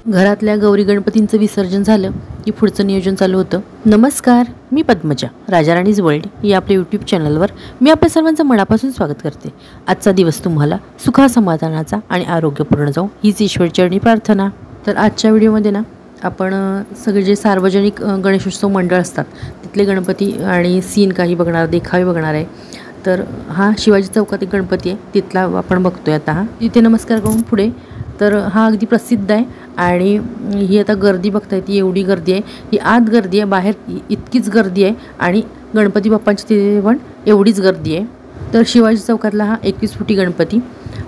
घरातल्या गौरी गणपतींचं विसर्जन झालं की पुढचं नियोजन चालू होतं। नमस्कार, मी पद्मजा, राजाराणीज वर्ल्ड या आपल्या यूट्यूब चॅनलवर मी आपल्या सर्वांचं मनापासून स्वागत करते। आजचा दिवस तुम्हाला सुखासमाधानाचा आणि आरोग्यपूर्ण जाऊ हीच ईश्वरचरणी प्रार्थना। तर आजच्या व्हिडिओमध्ये ना आपण सगळे जे सार्वजनिक गणेशोत्सव मंडळ असतात तिथले गणपती आणि सीन काही बघणार, देखावे बघणार आहे। तर हा शिवाजी चौकात एक गणपती आहे, तिथला आपण बघतोय आता। हा तिथे नमस्कार करून पुढे तर हा अगदी प्रसिद्ध आहे आणि ही आता गर्दी बघताय, ती एवढी गर्दी आहे, ही आत गर्दी आहे, बाहेर इतकीच गर्दी आहे आणि गणपती बाप्पांची तिथे पण एवढीच गर्दी आहे। तर शिवाजी चौकातला हा 21 फुटी गणपती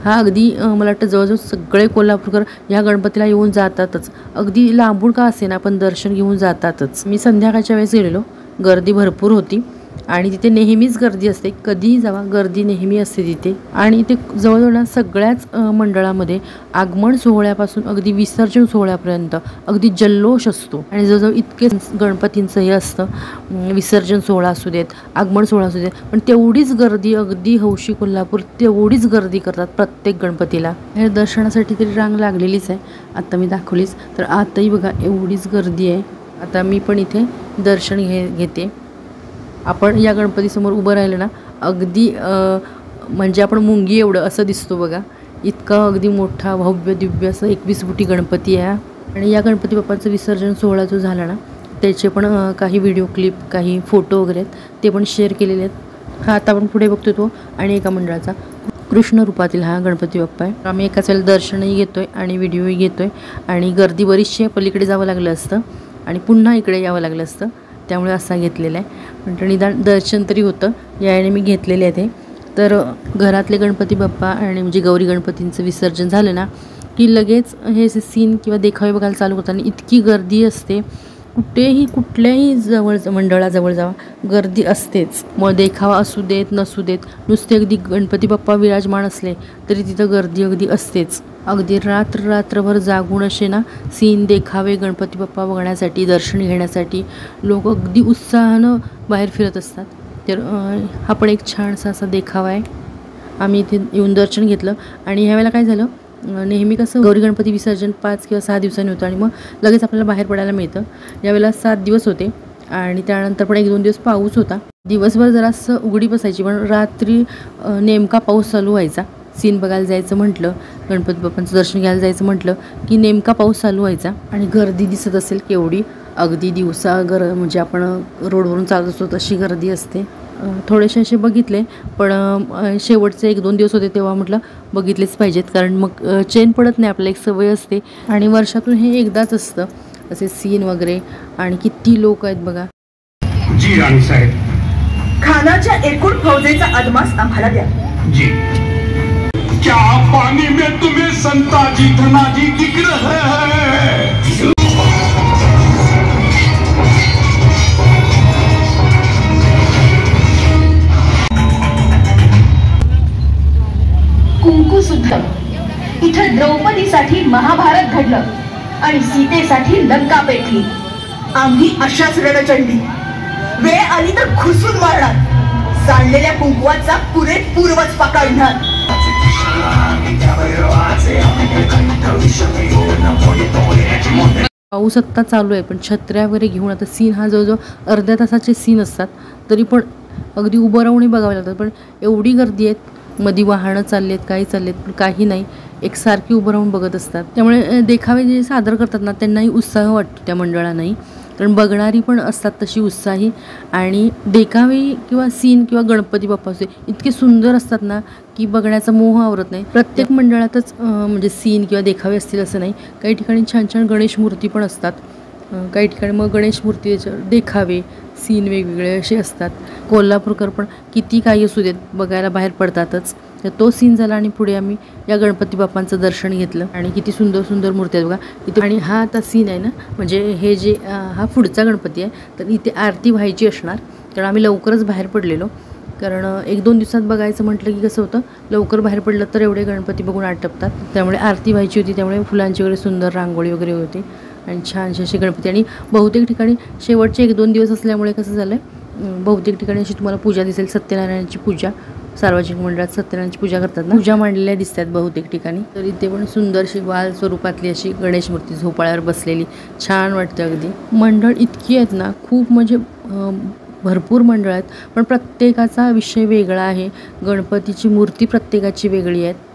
हा अगदी मला वाटतं जवळजवळ सगळे कोल्हापूरकर ह्या गणपतीला येऊन जातातच, अगदी लांबून का असेना पण दर्शन घेऊन जातातच। मी संध्याकाळच्या वेळेस गेलेलो, गर्दी भरपूर होती आणि तिथे नेहमीच गर्दी असते, कधीही जावा गर्दी नेहमी असते तिथे। आणि ते जवळजवळ सगळ्याच मंडळामध्ये आगमन सोहळ्यापासून अगदी विसर्जन सोहळ्यापर्यंत अगदी जल्लोष असतो आणि जवळजवळ इतके गणपतींचं हे असतं, विसर्जन सोहळा असू देत, आगमन सोहळा असू देत, पण तेवढीच गर्दी अगदी हौशी कोल्हापूर तेवढीच गर्दी करतात प्रत्येक गणपतीला। हे दर्शनासाठी तरी रांग लागलेलीच आहे, आता मी दाखवलीच। तर आताही बघा एवढीच गर्दी आहे। आता मी पण इथे दर्शन घेते। आपण या गणपतीसमोर उभं राहिलं ना अगदी म्हणजे आपण मुंगी एवढं असं दिसतो बघा, इतका अगदी मोठा भव्य दिव्य असं 21 फुटी गणपती आहे। आणि या गणपती बाप्पाचं विसर्जन सोहळा जो झाला ना त्याचे पण काही व्हिडिओ क्लिप, काही फोटो वगैरे आहेत ते पण शेअर केलेले आहेत। हा आता आपण पुढे बघतो तो आणि एका मंडळाचा कृष्ण रूपातील हा गणपती बाप्पा आहे। आम्ही एकाच वेळेला दर्शनही घेतोय आणि व्हिडिओही घेतोय आणि गर्दी बरीचशी पलीकडे जावं लागलं असतं आणि पुन्हा इकडे यावं लागलं असतं, त्यामुळे असा घेतलेला आहे। म्हणजे निदान दर्शन तरी होतं, याने मी घेतलेले आहे ते। तर घरातले गणपती बाप्पा आणि म्हणजे गौरी गणपतींचं विसर्जन झालं ना की लगेच हे सीन किंवा देखावे बघायला चालू होतं आणि इतकी गर्दी असते, कुठेही कुठल्याही मंडळाजवळ जावा गर्दी असतेच। मग देखावा असू देत नसू देत, नुसते अगदी गणपती बाप्पा विराजमान असले तरी तिथं गर्दी अगदी असतेच। अगदी रात्रभर जागून असे ना सीन, देखावे, गणपती बाप्पा बघण्यासाठी, दर्शन घेण्यासाठी लोक अगदी उत्साहानं बाहेर फिरत असतात। तर हा पण एक छानसा असा देखावा आहे। आम्ही इथे येऊन दर्शन घेतलं आणि ह्यावेळेला काय झालं, नेहमी कसं गौरी गणपती विसर्जन 5 किंवा 6 दिवसांनी होतं आणि मग लगेच आपल्याला बाहेर पडायला मिळतं। यावेळेला 7 दिवस होते आणि त्यानंतर पण 1-2 दिवस पाऊस होता। दिवसभर जरासं उघडी बसायची पण रात्री नेमका पाऊस चालू व्हायचा। सीन बघायला जायचं म्हटलं, गणपती बाप्पांचं दर्शन घ्यायला जायचं म्हटलं की नेमका पाऊस चालू व्हायचा आणि गर्दी दिसत असेल केवढी, अगदी दिवसा म्हणजे आपण रोडवरून चालत असतो तशी गर्दी असते। थोडेसे असे बघितले पण शेवटचे 1-2 दिवस होते तेव्हा म्हटलं बघितलेच पाहिजेत, कारण मग चैन पडत नाही, आपल्याला एक सवय असते आणि वर्षातून हे एकदाच असतं असे सीन वगैरे। आणि किती लोक आहेत बघा। जी राणी साहेब, खानाच्या एकूण फौजेचा अदमास आम्हाला द्या। जी। क्या पानी में तुम्हें संताजी धनाजी दिख रहे हैं? कुंकू सुद्धा इथं द्रौपदीसाठी महाभारत घडलं आणि सीतेसाठी लंका पेटली। आम्ही अशाच रणचंडी, वेळ आली तर खुसून मारणार, सांडलेल्या कुंकवाचा पुरेपूर वचपा काढणार। पाऊस आत्ता चालू आहे पण छत्र्या वगैरे घेऊन आता सीन हा जवळजवळ अर्ध्या तासाचे सीन असतात, तरी पण अगदी उभं राहूनही बघावं लागतं। पण एवढी गर्दी आहेत, मध्ये वाहनं चाललेत, काही चाललेत, पण काही नाही, एकसारखी उभं राहून बघत असतात। त्यामुळे देखावे जे सादर करतात ना त्यांनाही उत्साह वाटतो त्या मंडळांनाही, कारण बघणारी पण असतात तशी उत्साही। आणि देखावे किंवा सीन किंवा गणपती बाप्पाचे इतके सुंदर असतात ना की बघण्याचा मोह आवरत नाही। प्रत्येक मंडळातच म्हणजे सीन किंवा देखावे असतील असं नाही, काही ठिकाणी छान छान गणेश मूर्ती पण असतात, काही ठिकाणी मग गणेश मूर्तीचे देखावे, सीन वेगवेगळे असे असतात। कोल्हापूरकर पण किती काही असू देत बघायला बाहेर पडतातच। तर तो सीन झाला आणि पुढे आम्ही या गणपती बाप्पांचं दर्शन घेतलं आणि किती सुंदर सुंदर मूर्ती आहेत बघा इथे। आणि हा आता सीन आहे ना, म्हणजे हे जे हा पुढचा गणपती आहे, तर इथे आरती व्हायची असणार, कारण आम्ही लवकरच बाहेर पडलेलो, कारण 1-2 दिवसात बघायचं म्हटलं की कसं होतं, लवकर बाहेर पडलं तर एवढे गणपती बघून आटपतात, त्यामुळे आरती व्हायची होती, त्यामुळे फुलांची वगैरे सुंदर रांगोळी वगैरे होती आणि छानसे असे गणपती। आणि बहुतेक ठिकाणी शेवटचे 1-2 दिवस असल्यामुळे कसं झालं, बहुतेक ठिकाणी अशी तुम्हाला पूजा दिसेल, सत्यनारायणाची पूजा सार्वजनिक मंडळात सत्यनारायणाची पूजा करतात ना, पूजा मांडलेल्या दिसतात बहुतेक ठिकाणी. तर इथे पण सुंदरशी बाल स्वरूपातली अशी गणेश मूर्ती झोपाळ्यावर बसलेली छान वाटते अगदी. मंडळ इतकी आहेत ना, खूप म्हणजे भरपूर मंडळ आहेत, पण प्रत्येकाचा विषय वेगळा आहे. गणपतीची मूर्ती प्रत्येकाची वेगळी आहे.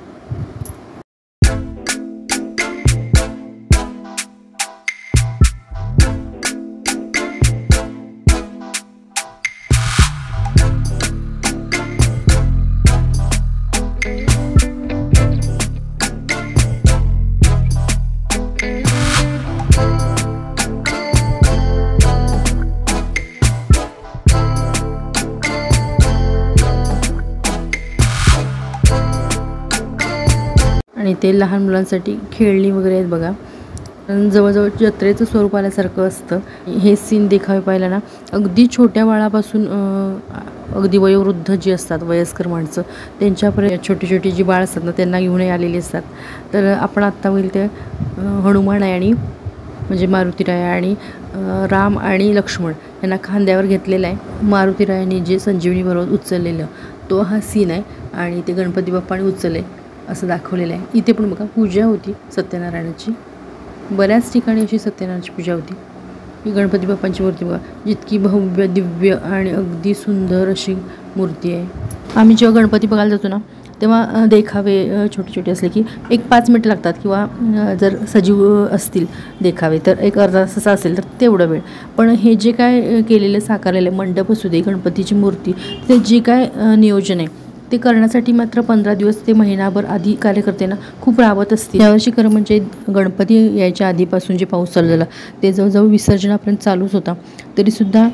आणि ते लहान मुलांसाठी खेळणी वगैरे आहेत बघा. जवळजवळ जत्रेचं स्वरूप आल्यासारखं असतं हे सीन देखावे पाहिलं ना. अगदी छोट्या बाळापासून अगदी वयोवृद्ध जी असतात, वयस्कर माणसं, त्यांच्यापर्यंत छोटी छोटी जी बाळ असतात ना, त्यांना घेऊन आलेली असतात. तर आपण आत्ता होईल ते हनुमान आहे आणि म्हणजे मारुतीराय आणि राम आणि लक्ष्मण यांना खांद्यावर घेतलेला आहे. मारुतीरायाने जे संजीवनी बरोबर उचललेलं तो हा सीन आहे आणि ते गणपती बाप्पाने उचलले असं दाखवलेलं आहे. इथे पण बघा पूजा होती सत्यनारायणाची. बऱ्याच ठिकाणी अशी सत्यनारायणाची पूजा होती. ही गणपती बाप्पांची मूर्ती बघा, जितकी भव्य दिव्य आणि अगदी सुंदर अशी मूर्ती आहे. आम्ही जेव्हा गणपती बघायला जातो ना, तेव्हा देखावे छोटे छोटे असले की 1-5 मिनटं लागतात, किंवा जर सजीव असतील देखावे तर 1 अर्धा तास असेल तर तेवढं वेळ. पण हे जे काय केलेलं साकारलेलं मंडप असू दे, गणपतीची मूर्ती, ते जे काय नियोजन आहे ते करण्यासाठी मात्र 15 दिवस ते महिनाभर आधी कार्यकर्त्यांना खूप राबत असतील. यावर्षी खरं म्हणजे गणपती यायच्या आधीपासून जे पाऊस चालू झाला ते जवळजवळ विसर्जनापर्यंत चालूच होता, तरीसुद्धा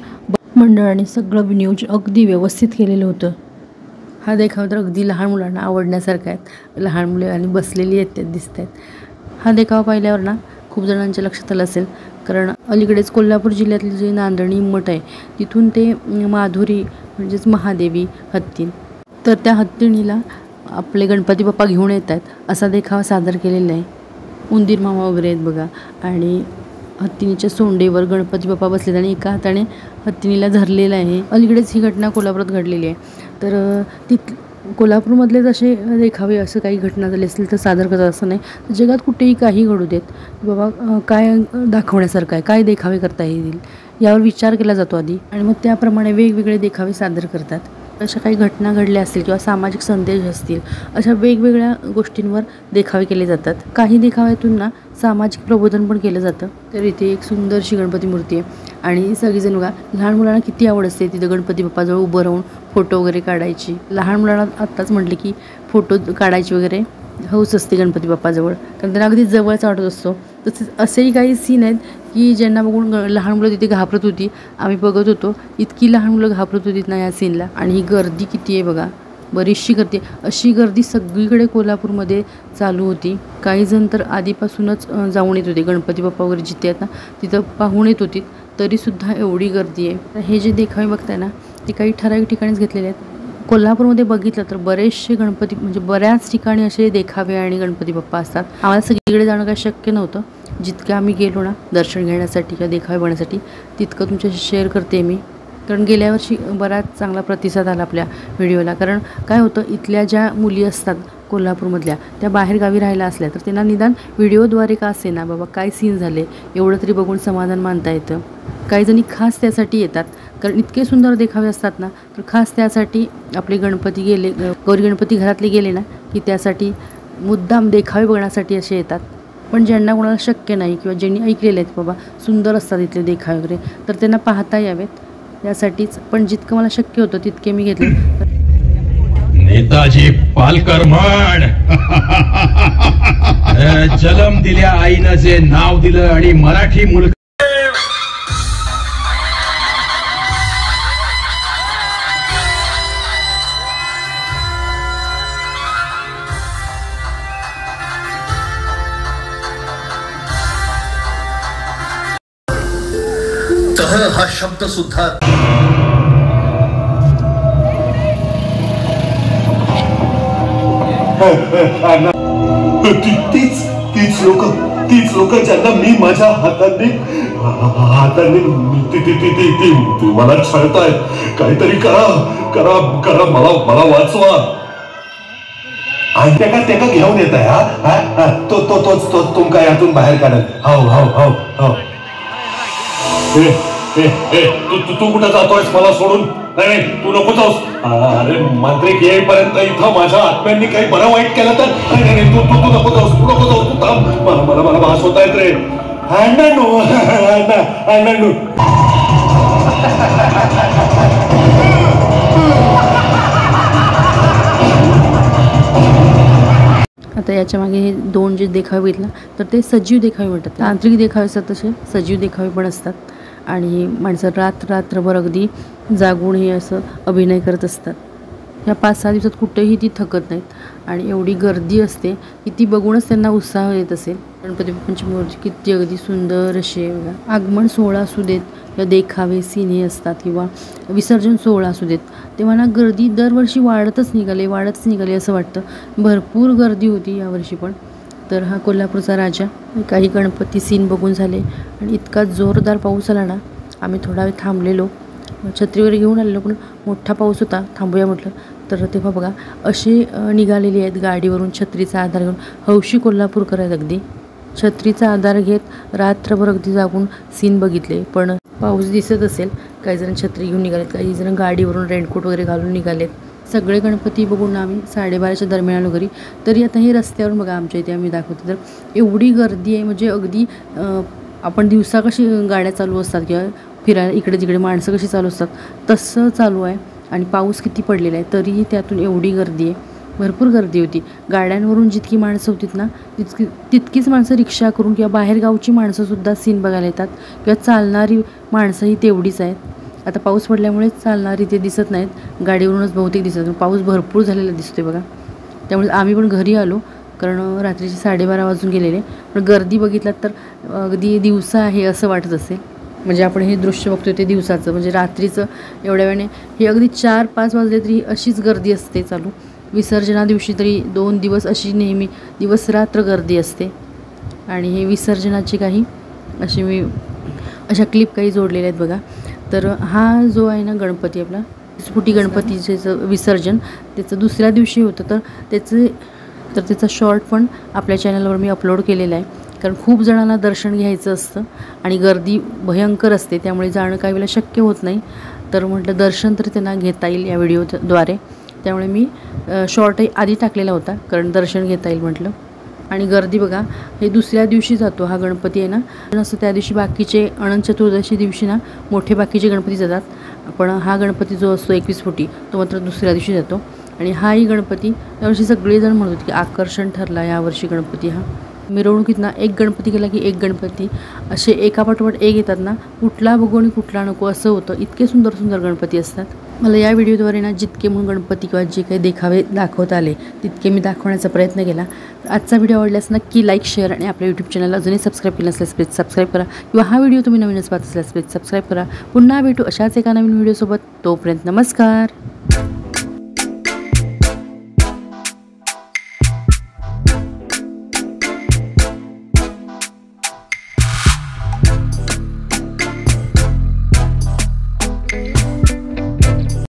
मंडळाने सगळं नियोजन अगदी व्यवस्थित केलेलं होतं. हा देखावा तर अगदी लहान मुलांना आवडण्यासारखा आहे. लहान मुले आणि बसलेली आहेत ते दिसत आहेत. हा देखावा पाहिल्यावर ना खूप जणांच्या लक्षात आलं असेल, कारण अलीकडेच कोल्हापूर जिल्ह्यातले जे नांदणी मठ आहे तिथून ते माधुरी म्हणजेच महादेवी हत्तीन, तर त्या हत्तीणीला आपले गणपती बाप्पा घेऊन येत आहेत असा देखावा सादर केलेला आहे. उंदीर मामा वगैरे आहेत बघा, आणि हत्तीणीच्या सोंडेवर गणपती बाप्पा बसलेत आणि एका हाताने हत्तीणीला धरलेलं आहे. अलीकडेच ही घटना कोल्हापुरात घडलेली आहे. तर कोल्हापूरमधलेच असे देखावे असं काही घटना झाली असेल तर सादर करतात असं नाही. जगात कुठेही काही घडू देत, बाबा काय दाखवण्यासारखं आहे, काय देखावे करता येईल यावर विचार केला जातो आधी, आणि मग त्याप्रमाणे वेगवेगळे देखावे सादर करतात. अशा काही घटना घडल्या असतील किंवा सामाजिक संदेश असतील, अशा वेगवेगळ्या गोष्टींवर देखावे केले जातात. काही देखाव्यातून ना सामाजिक प्रबोधन पण केलं जातं. तर इथे एक सुंदरशी गणपती मूर्ती आहे आणि सगळीजण बघा, लहान मुलांना किती आवड असते तिथं गणपती बाप्पाजवळ उभं राहून फोटो वगैरे काढायची. लहान मुलांना आत्ताच म्हटले की फोटो काढायची वगैरे हौस असते गणपती बाप्पाजवळ, कारण त्यांना अगदी जवळच वाटत असतो. तसेच असेही काही सीन आहेत की ज्यांना बघून लहान मुलं तिथे घाबरत होती. आम्ही बघत होतो, इतकी लहान मुलं घाबरत होती ना या सीनला. आणि ही गर्दी किती आहे बघा, बरीचशी गर्दी. अशी गर्दी सगळीकडे कोल्हापूरमध्ये चालू होती. काही जण तर आधीपासूनच जाऊन येत होते, गणपती बाप्पा वगैरे जिथे आहेत ना तिथं पाहून येत होती, तरीसुद्धा एवढी गर्दी आहे. तर हे जे देखावे बघताय ना ते काही ठराविक ठिकाणीच घेतलेले आहेत. कोल्हापूरमध्ये बघितलं तर बरेचसे गणपती म्हणजे बऱ्याच ठिकाणी असे देखावे आणि गणपती बाप्पा असतात. आम्हाला सगळीकडे जाणं काही शक्य नव्हतं. जितकं आम्ही गेलो ना दर्शन घेण्यासाठी किंवा देखावे बघण्यासाठी तितकं तुमच्याशी शेअर करते मी, कारण गेल्या वर्षी बराच चांगला प्रतिसाद आला आपल्या व्हिडिओला. कारण काय होतं, इथल्या ज्या मुली असतात कोल्हापूरमधल्या त्या बाहेरगावी राहायला असल्या तर त्यांना निदान व्हिडिओद्वारे का असे ना बाबा काय सीन झाले एवढं तरी बघून समाधान मानता येतं. काही जणी खास त्यासाठी येतात, कारण इतके सुंदर देखावे असतात ना, तर खास त्यासाठी आपले गणपती गेले, गौरी गणपती घरातले गेले ना की त्यासाठी मुद्दाम देखावे बघण्यासाठी असे येतात. पण ज्यांना कोणाला शक्य नाही किंवा ज्यांनी ऐकलेले आहेत बाबा सुंदर असतात इथले देखावे वगैरे, तर त्यांना पाहता यावेत यासाठीच. पण जितकं मला शक्य होतं तितके मी घेतले. नेताजी पालकर म्हण जन्म दिल्या आईनं जे नाव दिलं आणि मराठी मुलगा हा शब्द सुद्धा तीच लोक ज्यांना मी माझ्या हाताने आता ती मला छळतायत. काहीतरी करा करा करा, मला वाचवा. आणि त्याका घेऊन येत आहे. तोच तुमका यातून बाहेर काढेल. हो. तू कुठं जातोयस मला सोडून? नाही तू नको जाऊस. अरे मांत्रिक येईपर्यंत इथं माझ्या आत्म्यांनी काही बरं वाईट केलं तर. नाही तू नको जाऊस, तू थांब. मला भास होत आहेत रे. अण्णांनो. आता याच्या मागे हे दोन जे देखावे बघितला तर ते सजीव देखावे म्हणतात. तांत्रिक देखावे असतात तसे सजीव देखावे पण असतात. आणि माणसं रात्रभर अगदी जागून हे असं अभिनय करत असतात. ह्या 5-6 दिवसात कुठेही ती थकत नाहीत आणि एवढी गर्दी असते की ती बघूनच त्यांना उत्साह येत असेल. गणपती बाप्पांची मूर्ती किती अगदी सुंदर अशी आहे बघा. आगमन सोहळा असू देत किंवा देखावे सिने असतात किंवा विसर्जन सोहळा असू देत, तेव्हा ना गर्दी दरवर्षी वाढतच निघाली असं वाटतं. भरपूर गर्दी होती यावर्षी पण. तर हा कोल्हापूरचा राजा. काही गणपती सीन बघून झाले आणि इतका जोरदार पाऊस आला ना, आम्ही थोडा वेळ थांबलेलो, छत्री वगैरे घेऊन आलेलो, पण मोठा पाऊस होता. थांबूया म्हटलं तर तेव्हा बघा असे निघालेले आहेत गाडीवरून छत्रीचा आधार घेऊन. हौशी कोल्हापूरकर आहेत अगदी. छत्रीचा आधार घेत रात्रभर अगदी जागून सीन बघितले. पण पाऊस दिसत असेल. काही जण छत्री घेऊन निघालेत, काही जण गाडीवरून रेनकोट वगैरे घालून निघालेत. सगळे गणपती बघून आम्ही 12:30च्या दरम्यान आलो घरी. तरी आता हे रस्त्यावरून बघा आमच्या इथे आम्ही दाखवतो तर एवढी गर्दी आहे. म्हणजे अगदी आपण दिवसा कशी गाड्या चालू असतात किंवा फिरायला इकडे तिकडे माणसं कशी चालू असतात तसं चालू आहे. आणि पाऊस किती पडलेला आहे तरीही त्यातून एवढी गर्दी आहे. भरपूर गर्दी होती. गाड्यांवरून जितकी माणसं होतीत ना तितकीच माणसं रिक्षा करून किंवा बाहेरगावची माणसंसुद्धा सीन बघायला येतात किंवा चालणारी माणसंही तेवढीच आहेत. आता पाऊस पडल्यामुळे चालणारी ते दिसत नाहीत, गाडीवरूनच बहुतेक दिसत. पाऊस भरपूर झालेला दिसतोय बघा. त्यामुळे आम्ही पण घरी आलो कारण रात्रीचे 12:30 वाजून गेलेले. पण गर्दी बघितलात तर अगदी दिवसा आहे असं वाटत असेल. म्हणजे आपण हे दृश्य बघतोय ते दिवसाचं, म्हणजे रात्रीचं एवढ्या वेळाने हे अगदी 4-5 वाजले तरी अशीच गर्दी असते चालू. विसर्जना दिवशी तरी 2 दिवस अशी नेहमी दिवस रात्र गर्दी असते. आणि हे विसर्जनाची काही अशा क्लिप काही जोडलेल्या आहेत बघा. तर हा जो आहे ना गणपती आपला स्फुटी गणपतीचं विसर्जन त्याचं दुसऱ्या दिवशी होतं. तर त्याचा शॉर्ट पण आपल्या चॅनलवर मी अपलोड केलेला आहे. कारण खूप जणांना दर्शन घ्यायचं असतं आणि गर्दी भयंकर असते, त्यामुळे जाणं काही वेळेला शक्य होत नाही. तर म्हटलं दर्शन तर त्यांना घेता येईल या व्हिडिओद्वारे. त्यामुळे मी शॉर्टही आधी टाकलेला होता कारण दर्शन घेता येईल म्हटलं. आणि गर्दी बघा हे दुसऱ्या दिवशी जातो हा गणपती आहे ना. असं त्या दिवशी बाकीचे अनंत चतुर्दशी दिवशी ना मोठे बाकीचे गणपती जातात. पण हा गणपती जो असतो 21 फुटी तो मात्र दुसऱ्या दिवशी जातो. आणि हाही गणपती यावर्षी सगळेजण म्हणत होते की आकर्षण ठरला यावर्षी गणपती हा. मिरवणुकीत ना एक गणपती गेला की एक गणपती असे एकापाठोपाठ एक येतात ना, कुठला बघू आणि कुठला नको असं होतं. इतके सुंदर सुंदर गणपती असतात. मला या व्हिडिओद्वारे ना जितके म्हणून गणपती किंवा जे काही देखावे दाखवता आले तितके मी दाखवण्याचा प्रयत्न केला. आजचा व्हिडिओ आवडल्यास नक्की लाईक शेअर आणि आपल्या यूट्यूब चॅनलला अजूनही सबस्क्राईब केलं नसल्यास प्लीज सबस्क्राईब करा. किंवा हा व्हिडिओ तुम्ही नवीनच पाहत असल्यास प्लीज सबस्क्राईब करा. पुन्हा भेटू अशाच एका नवीन व्हिडिओसोबत. तोपर्यंत नमस्कार.